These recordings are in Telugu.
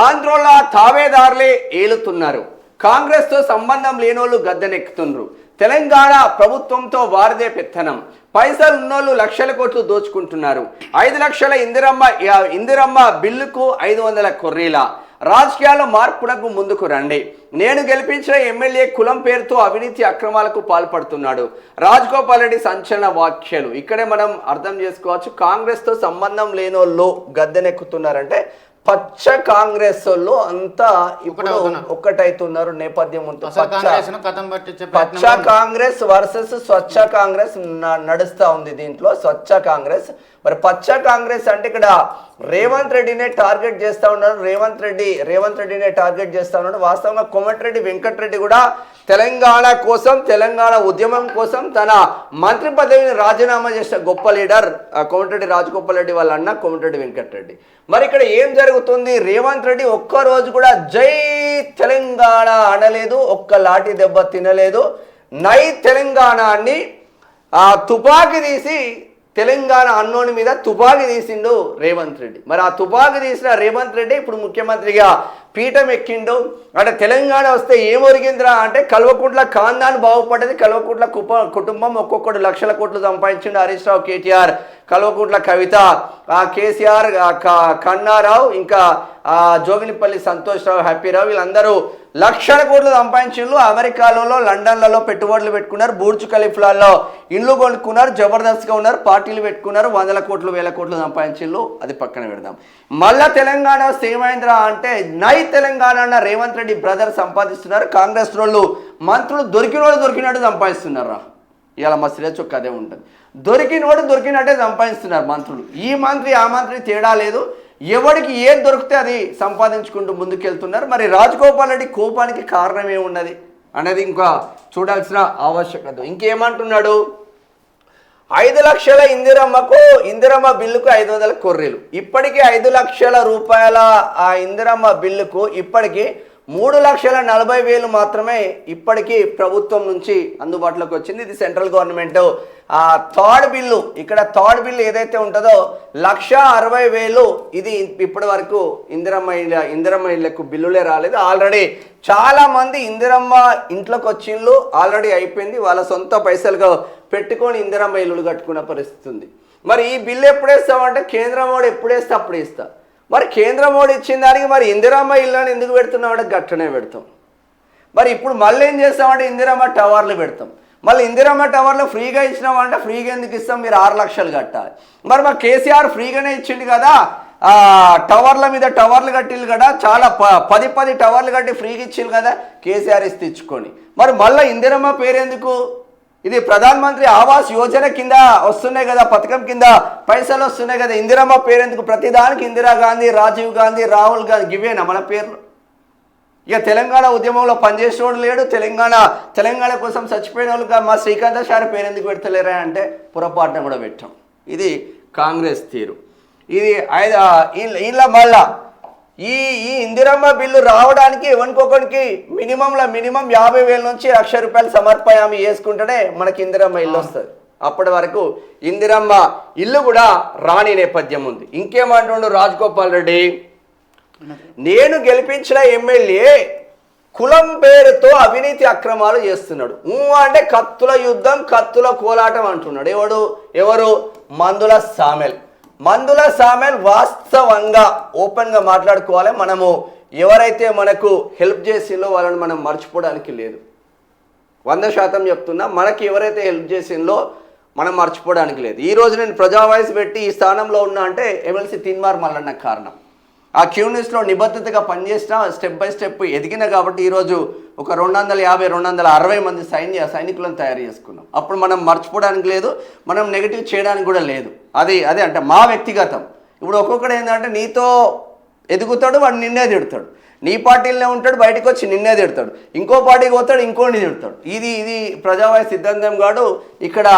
ఆంధ్రోల తావేదారులే ఏలుతున్నారు. కాంగ్రెస్తో సంబంధం లేనోళ్ళు గద్దెనెక్కుతున్నారు. తెలంగాణ ప్రభుత్వంతో వారిదే పెత్తనం. పైసలు ఉన్నోళ్ళు లక్షల కోట్లు దోచుకుంటున్నారు. 5 లక్షల ఇందిరమ్మ బిల్లుకు 500 కొర్రీల. రాజకీయాల్లో మార్పునకు ముందుకు రండి. నేను గెలిపించిన ఎమ్మెల్యే కులం పేరుతో అవినీతి అక్రమాలకు పాల్పడుతున్నాడు. రాజగోపాల్ రెడ్డి సంచలన వ్యాఖ్యలు. ఇక్కడే మనం అర్థం చేసుకోవచ్చు, కాంగ్రెస్తో సంబంధం లేనోళ్ళు గద్దెనెక్కుతున్నారంటే పచ్చ కాంగ్రెస్ వాళ్ళు అంతా ఇప్పుడు ఒక్కటైతున్నారు. నేపథ్యం పచ్చ కాంగ్రెస్ వర్సెస్ స్వచ్ఛ కాంగ్రెస్ నడుస్తా ఉంది. దీంట్లో స్వచ్ఛ కాంగ్రెస్, మరి పచ్చ కాంగ్రెస్ అంటే ఇక్కడ రేవంత్ రెడ్డినే టార్గెట్ చేస్తా ఉన్నారు. రేవంత్ రెడ్డినే టార్గెట్ చేస్తా ఉన్నాడు. వాస్తవంగా కోమటిరెడ్డి వెంకటరెడ్డి కూడా తెలంగాణ కోసం, తెలంగాణ ఉద్యమం కోసం తన మంత్రి పదవిని రాజీనామా చేసిన గొప్ప లీడర్ కోమటిరెడ్డి రాజగోపాల్ రెడ్డి వాళ్ళ అన్న కోమటిరెడ్డి వెంకటరెడ్డి. మరి ఇక్కడ ఏం జరుగుతుంది? రేవంత్ రెడ్డి ఒక్కరోజు కూడా జై తెలంగాణ అనలేదు, ఒక్క లాఠీ దెబ్బ తినలేదు. నై తెలంగాణ అని తుపాకీ తీసి తెలంగాణ అన్నోని మీద తుపాకీ తీసిండు రేవంత్ రెడ్డి. మరి ఆ తుపాకీ తీసిన రేవంత్ రెడ్డి ఇప్పుడు ముఖ్యమంత్రిగా పీఠం ఎక్కిండు. అంటే తెలంగాణ వస్తే ఏమొరిగిందిరా అంటే కల్వకుంట్ల ఖాందాన్ బాగుపడ్డది. కల్వకుంట్ల కుటుంబం ఒక్కొక్కడు లక్షల కోట్లు సంపాదించిండు. హరీష్ రావు, కేటీఆర్, కల్వకుంట్ల కవిత, కేసీఆర్, కన్నారావు, ఇంకా జోగినిపల్లి సంతోష్ రావు, హ్యాపీరావు, వీళ్ళందరూ లక్షల కోట్లు సంపాదించిండ్రు. అమెరికాలలో, లండన్లలో పెట్టుబడులు పెట్టుకున్నారు. బూర్జ్ ఖలీఫాలో ఇండ్లు కొనుక్కున్నారు. జబర్దస్త్గా ఉన్నారు. పార్టీలు పెట్టుకున్నారు. 100 కోట్లు 1000 కోట్లు సంపాదించిండ్రు. అది పక్కన పెడదాం. మళ్ళా తెలంగాణ వస్తే ఏమైందిరా అంటే నై తెలంగాణ అన్న రేవంత్ రెడ్డి బ్రదర్ సంపాదిస్తున్నారు. కాంగ్రెస్ వాళ్ళు మంత్రులు దొరికినట్టు సంపాదిస్తున్నారా? ఇలా మా శ్రేచొక్క అదే ఉంటుంది. దొరికినట్టే సంపాదిస్తున్నారు మంత్రులు. ఈ మంత్రి ఆ మంత్రి తేడా లేదు. ఎవరికి ఏది దొరికితే అది సంపాదించుకుంటూ ముందుకెళ్తున్నారు. మరి రాజగోపాల్ రెడ్డి కోపానికి కారణం ఏమున్నది అనేది ఇంకా చూడాల్సిన ఆవశ్యకత. ఇంకేమంటున్నాడు? 5 లక్షల ఇందిరమ్మ బిల్లుకు 500 కొర్రీలు. ఇప్పటికీ 5 లక్షల రూపాయల ఆ ఇందిరమ్మ బిల్లుకు ఇప్పటికీ 3,40,000 మాత్రమే ఇప్పటికీ ప్రభుత్వం నుంచి అందుబాటులోకి వచ్చింది. ఇది సెంట్రల్ గవర్నమెంట్ థర్డ్ బిల్లు. ఇక్కడ థర్డ్ బిల్లు ఏదైతే ఉంటుందో 1,60,000 ఇది ఇప్పటి వరకు ఇందిరమ్మ ఇళ్లకు బిల్లులే రాలేదు. ఆల్రెడీ చాలా మంది ఇందిరమ్మ ఇంట్లోకి వచ్చిండ్లు, ఆల్రెడీ అయిపోయింది. వాళ్ళ సొంత పైసలుగా పెట్టుకొని ఇందిరమ్మ ఇల్లులు కట్టుకున్న పరిస్థితి ఉంది. మరి ఈ బిల్లు ఎప్పుడు వేస్తామంటే కేంద్రం వాడు ఎప్పుడు వేస్తే అప్పుడు ఇస్తా. మరి కేంద్రం వాడు ఇచ్చిన దానికి మరి ఇందిరమ్మ ఇల్లుని ఎందుకు పెడుతున్నామంటే గట్టనే పెడతాం. మరి ఇప్పుడు మళ్ళీ ఏం చేస్తామంటే ఇందిరమ్మ టవర్లు పెడతాం. మళ్ళీ ఇందిరమ్మ టవర్లు ఫ్రీగా ఇచ్చినామంటే ఫ్రీగా ఎందుకు ఇస్తాం? మీరు 6 లక్షలు కట్టాలి. మరి మా కేసీఆర్ ఫ్రీగానే ఇచ్చిండు కదా, టవర్ల మీద టవర్లు కట్టిల్లు కదా, చాలా 10 టవర్లు కట్టి ఫ్రీగా ఇచ్చిండు కదా, కేసీఆర్ ఇస్తే ఇచ్చుకొని. మరి మళ్ళీ ఇందిరమ్మ పేరెందుకు? ఇది ప్రధానమంత్రి ఆవాస్ యోజన కింద వస్తున్నాయి కదా, పథకం కింద పైసలు వస్తున్నాయి కదా, ఇందిరమ్మ పేరెందుకు? ప్రతిదానికి ఇందిరాగాంధీ, రాజీవ్ గాంధీ, రాహుల్ గాంధీ ఇవేనా మన పేర్లు? ఇక తెలంగాణ ఉద్యమంలో పనిచేసిన వాడు లేడు, తెలంగాణ కోసం చచ్చిపోయిన వాళ్ళుగా మా శ్రీకాంతాచారి పేరెందుకు పెడతలేరా అంటే పొరపాటున కూడా పెట్టాం. ఇది కాంగ్రెస్ తీరు. ఇది ఇలా మళ్ళా ఈ ఇందిరమ్మ బిల్లు రావడానికి ఎవరికొకరికి మినిమం 50,000 నుంచి 1,00,000 రూపాయలు సమర్పయామి వేసుకుంటేనే మనకి ఇందిరమ్మ ఇల్లు వస్తుంది. అప్పటి వరకు ఇందిరమ్మ ఇల్లు కూడా రాని నేపథ్యం ఉంది. ఇంకేమంటుండు రాజగోపాల్ రెడ్డి? నేను గెలిపించిన ఎమ్మెల్యే కులం పేరుతో అవినీతి అక్రమాలు చేస్తున్నాడు. అంటే కత్తుల యుద్ధం, కత్తుల కోలాటం అంటున్నాడు. ఎవరు? మందుల సామెల్ వాస్తవంగా ఓపెన్గా మాట్లాడుకోవాలి. మనము ఎవరైతే మనకు హెల్ప్ చేసిందో వాళ్ళని మనం మర్చిపోవడానికి లేదు. 100% చెప్తున్నా, మనకి ఎవరైతే హెల్ప్ చేసిందో మనం మర్చిపోవడానికి లేదు. ఈరోజు నేను ప్రజా వాయిస్ పెట్టి ఈ స్థానంలో ఉన్నా అంటే ఎమ్మెల్సీ తీన్మార్ మల్లన్న కారణం. ఆ క్యూనిస్లో నిబద్ధతగా పనిచేసిన, స్టెప్ బై స్టెప్ ఎదిగిన కాబట్టి ఈరోజు ఒక 250-260 మంది సైనికులను తయారు చేసుకున్నాం. అప్పుడు మనం మర్చిపోవడానికి లేదు, మనం నెగిటివ్ చేయడానికి కూడా లేదు. అదే అంటే మా వ్యక్తిగతం. ఇప్పుడు ఒక్కొక్కడు ఏంటంటే నీతో ఎదుగుతాడు, వాడు నిన్నే తిడతాడు. నీ పార్టీలోనే ఉంటాడు, బయటకు వచ్చి నిన్నే తిడతాడు. ఇంకో పార్టీకి పోతాడు, ఇంకోని తిడతాడు. ఇది ప్రజావాయ సిద్ధాంతం కాదు. ఇక్కడ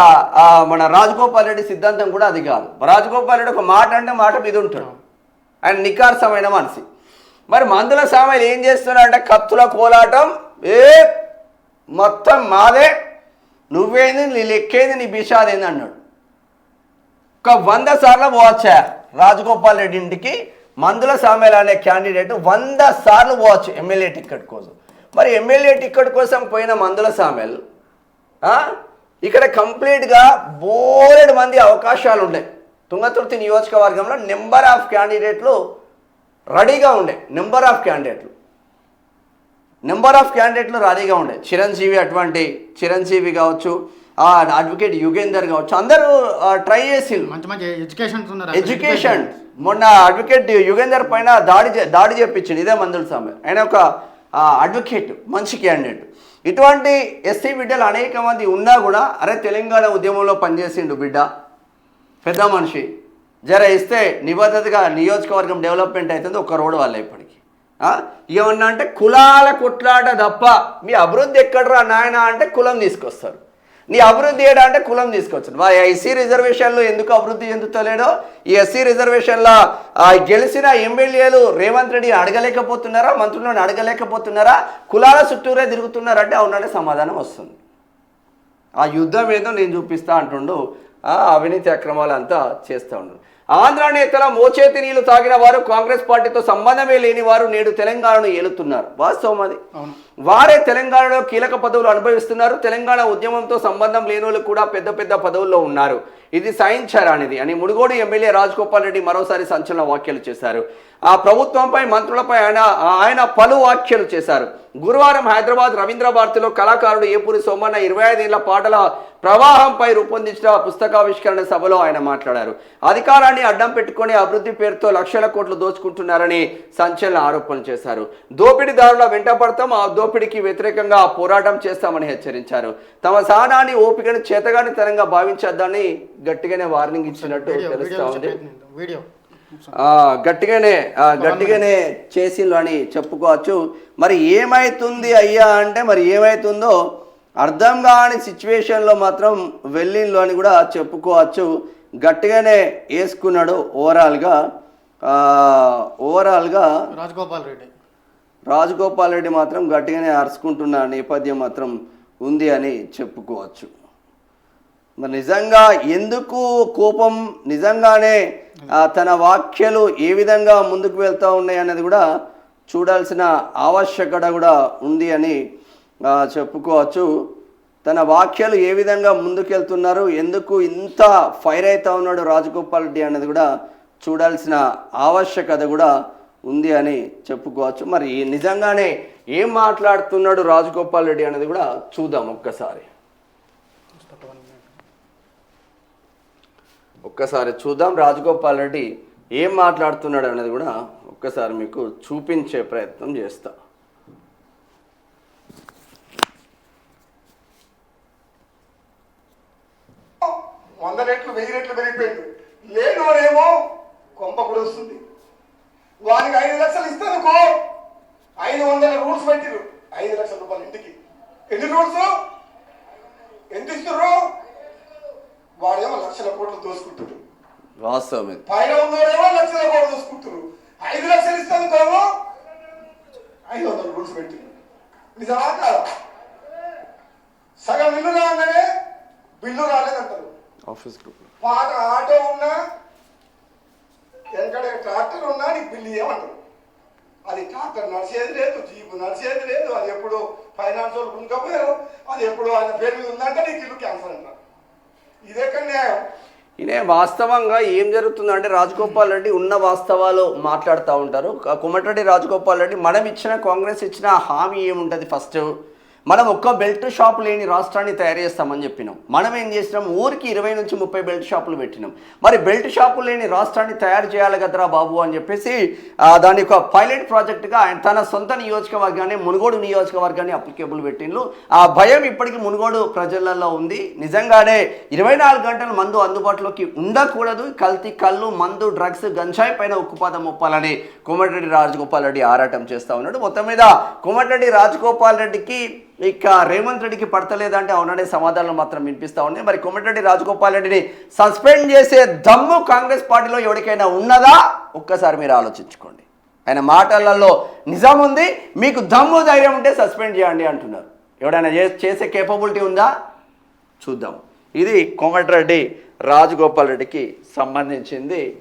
మన రాజగోపాల్ రెడ్డి సిద్ధాంతం కూడా అది కాదు. రాజగోపాల్ రెడ్డి ఒక మాట అంటే మాట మీద ఉంటాడు. ఆయన నికార్సమైన మనిషి. మరి మందుల సామాన్లు ఏం చేస్తున్నారంటే కత్తుల కోలాటం, మొత్తం నువ్వేంది, నీ లెక్కేంది, నీ బిషాదేంది అన్నాడు. ఒక 100 సార్లు పోవచ్చా రాజగోపాల్ రెడ్డి ఇంటికి మందుల సామెల అనే క్యాండిడేట్ 100 సార్లు పోవచ్చు ఎమ్మెల్యే టికెట్ కోసం. మరి ఎమ్మెల్యే టికెట్ కోసం పోయిన మందుల సామెల్ ఇక్కడ కంప్లీట్గా బోలెడు మంది అవకాశాలు ఉన్నాయి. తుంగతుర్తి నియోజకవర్గంలో నెంబర్ ఆఫ్ క్యాండిడేట్లు రెడీగా ఉండే, నెంబర్ ఆఫ్ క్యాండిడేట్లు రెడీగా ఉండే. చిరంజీవి కావచ్చు, అడ్వకేట్ యుగేందర్ కావచ్చు, అందరూ ట్రై చేసి ఎడ్యుకేషన్. మొన్న అడ్వకేట్ యుగేందర్ పైన దాడి చేపించింది ఇదే మందుల సామెల్. ఆయన ఒక అడ్వకేట్, మంచి క్యాండిడేట్. ఇటువంటి ఎస్సీ బిడ్డలు అనేక మంది ఉన్నా కూడా అరే తెలంగాణ ఉద్యమంలో పనిచేసిండు బిడ్డ, పెద్ద మనిషి, జర ఇస్తే నిబద్ధతగా నియోజకవర్గం డెవలప్మెంట్ అవుతుంది, ఒక్క రోడ్డు వాళ్ళ ఇప్పటికి. ఏమన్నా అంటే కులాల కొట్లాట తప్ప మీ అభివృద్ధి ఎక్కడరా నాయన అంటే కులం తీసుకొస్తారు. నీ అభివృద్ధి ఏడా అంటే కులం తీసుకొచ్చారు. మా ఎస్సీ రిజర్వేషన్లు ఎందుకు అభివృద్ధి చెందుతలేడో, ఈ ఎస్సీ రిజర్వేషన్లో గెలిచిన ఎమ్మెల్యేలు రేవంత్ రెడ్డి అడగలేకపోతున్నారా, మంత్రులను అడగలేకపోతున్నారా, కులాల చుట్టూరే తిరుగుతున్నారంటే అవునంటే సమాధానం వస్తుంది. ఆ యుద్ధం ఏదో నేను చూపిస్తా అంటుండు, అవినీతి అక్రమాలు అంతా చేస్తూ ఉండు. ఆంధ్ర నేతల మోచేతి నీళ్లు తాగిన వారు, కాంగ్రెస్ పార్టీతో సంబంధమే లేని వారు నేడు తెలంగాణను ఏలుతున్నారు. వాస్తవం అది. వారే తెలంగాణలో కీలక పదవులు అనుభవిస్తున్నారు. తెలంగాణ ఉద్యమంతో సంబంధం లేని వాళ్ళు కూడా పెద్ద పెద్ద పదవుల్లో ఉన్నారు. ఇది సహించరానిది అని మునుగోడు ఎమ్మెల్యే రాజగోపాల్ రెడ్డి మరోసారి సంచలన వ్యాఖ్యలు చేశారు. ఆ ప్రభుత్వంపై, మంత్రులపై ఆయన పలు వ్యాఖ్యలు చేశారు. గురువారం హైదరాబాద్ రవీంద్ర భారతిలో కళాకారుడు ఏపూరి సోమన్న 25 ఏళ్ల పాటల ప్రవాహంపై రూపొందించిన పుస్తకావిష్కరణ సభలో ఆయన మాట్లాడారు. అధికారాన్ని అడ్డం పెట్టుకుని అభివృద్ధి పేరుతో లక్షల కోట్లు దోచుకుంటున్నారని సంచలన ఆరోపణలు చేశారు. దోపిడీదారుల వెంట పడతాం, ఆ దోపిడీకి వ్యతిరేకంగా పోరాటం చేస్తామని హెచ్చరించారు. తమ సహనాన్ని, ఓపికను చేతగానితనంగా భావించద్దని గట్టిగానే వార్నింగ్ ఇచ్చినట్టు తెలుస్తా ఉంది. గట్టిగానే చేసిండ్రు అని చెప్పుకోవచ్చు. మరి ఏమైతుంది అయ్యా అంటే, మరి ఏమైతుందో అర్థం కాని సిచ్యువేషన్లో మాత్రం వెళ్ళిండ్రు అని కూడా చెప్పుకోవచ్చు. గట్టిగానే వేసుకున్నాడు ఓవరాల్గా రాజగోపాల్ రెడ్డి మాత్రం గట్టిగానే అరుచుకుంటున్న నేపథ్యం మాత్రం ఉంది అని చెప్పుకోవచ్చు. మరి నిజంగా ఎందుకు కోపం, నిజంగానే తన వ్యాఖ్యలు ఏ విధంగా ముందుకు వెళ్తూ ఉన్నాయి అనేది కూడా చూడాల్సిన ఆవశ్యకత కూడా ఉంది అని చెప్పుకోవచ్చు. తన వ్యాఖ్యలు ఏ విధంగా ముందుకెళ్తున్నారు, ఎందుకు ఇంత ఫైర్ అవుతా ఉన్నాడు రాజగోపాల్ రెడ్డి అనేది కూడా చూడాల్సిన ఆవశ్యకత కూడా ఉంది అని చెప్పుకోవచ్చు. మరి నిజంగానే ఏం మాట్లాడుతున్నాడు రాజగోపాల్ రెడ్డి అనేది కూడా చూద్దాం. ఒక్కసారి చూద్దాం రాజగోపాల్ రెడ్డి ఏం మాట్లాడుతున్నాడు అనేది కూడా ఒక్కసారి మీకు చూపించే ప్రయత్నం చేస్తా. 100 రెట్లు 1000 రెట్లు పెరిగిపోయింది. లేనోనేమో కొంప కూడా వస్తుంది. వానికి 5 లక్షలు ఇస్తానుకో 500 రూల్స్ పెట్టిరు. 5 లక్షల రూపాయలు ఇంటికి. ఎన్ని రూల్స్ ఎంత ఇస్తున్నారు? వాడేమో లక్షల కోట్లు దోసుకుంటారు. పైన ఉన్నవాడేమో లక్షల కోట్లు దోసుకుంటారు. 5 లక్షలు ఇస్తానుకోమో 500 రూల్స్ పెట్టిరు. నిజమా కాదా? సగం ఇల్లు రాగానే బిల్లు రాలేదంటారు. పాత ఆటో ఉన్నా, వెనకడ ట్రాక్టర్ ఉన్నా నీకు బిల్లు ఏమంటారు. అది ట్రాక్టర్ నడిచేది లేదు, జీపు నడిచేది లేదు. అది ఎప్పుడు ఫైనాన్స్ వాళ్ళు కొనుక్కపోయారు, అది ఎప్పుడు ఆయన పేరు మీద ఉందంటే నీకు ఇల్లు క్యాన్సర్ అంటారు. ఇదెక్కడ న్యాయం? ఇదే వాస్తవంగా ఏం జరుగుతుందంటే రాజగోపాల్ రెడ్డి ఉన్న వాస్తవాలు మాట్లాడుతూ ఉంటారు. కోమటిరెడ్డి రాజగోపాల్ రెడ్డి మనం ఇచ్చిన, కాంగ్రెస్ ఇచ్చిన హామీ ఏముంటుంది? ఫస్ట్ మనం ఒక్క బెల్ట్ షాప్ లేని రాష్ట్రాన్ని తయారు చేస్తామని చెప్పినాం. మనం ఏం చేసినాం? ఊరికి 20 నుంచి 30 బెల్ట్ షాపులు పెట్టినాం. మరి బెల్ట్ షాపులు లేని రాష్ట్రాన్ని తయారు చేయాలి కదరా బాబు అని చెప్పేసి దాని ఒక పైలట్ ప్రాజెక్టుగా ఆయన తన సొంత నియోజకవర్గాన్ని, మునుగోడు నియోజకవర్గాన్ని అప్లికేబుల్ పెట్టిండ్రు. ఆ భయం ఇప్పటికీ మునుగోడు ప్రజలలో ఉంది. నిజంగానే 24 గంటలు మందు అందుబాటులోకి ఉండకూడదు. కల్తీ కళ్ళు, మందు, డ్రగ్స్, గంజాయి పైన ఉక్కుపాదం మొప్పాలని కోమటిరెడ్డి రాజగోపాల్ రెడ్డి ఆరాటం చేస్తూ ఉన్నాడు. మొత్తం మీద కోమటిరెడ్డి రాజగోపాల్ రెడ్డికి ఇక రేవంత్ రెడ్డికి పడతలేదంటే అవుననే సమాధానం మాత్రం వినిపిస్తూ ఉంది. మరి కోమటిరెడ్డి రాజగోపాల్ రెడ్డిని సస్పెండ్ చేసే దమ్ము కాంగ్రెస్ పార్టీలో ఎవరికైనా ఉన్నదా? ఒక్కసారి మీరు ఆలోచించుకోండి. ఆయన మాటలలో నిజం ఉంది. మీకు దమ్ము, ధైర్యం ఉంటే సస్పెండ్ చేయండి అంటున్నారు. ఎవడైనా చేసే కేపబిలిటీ ఉందా? చూద్దాం. ఇది కోమటిరెడ్డి రాజగోపాల్ రెడ్డికి సంబంధించింది.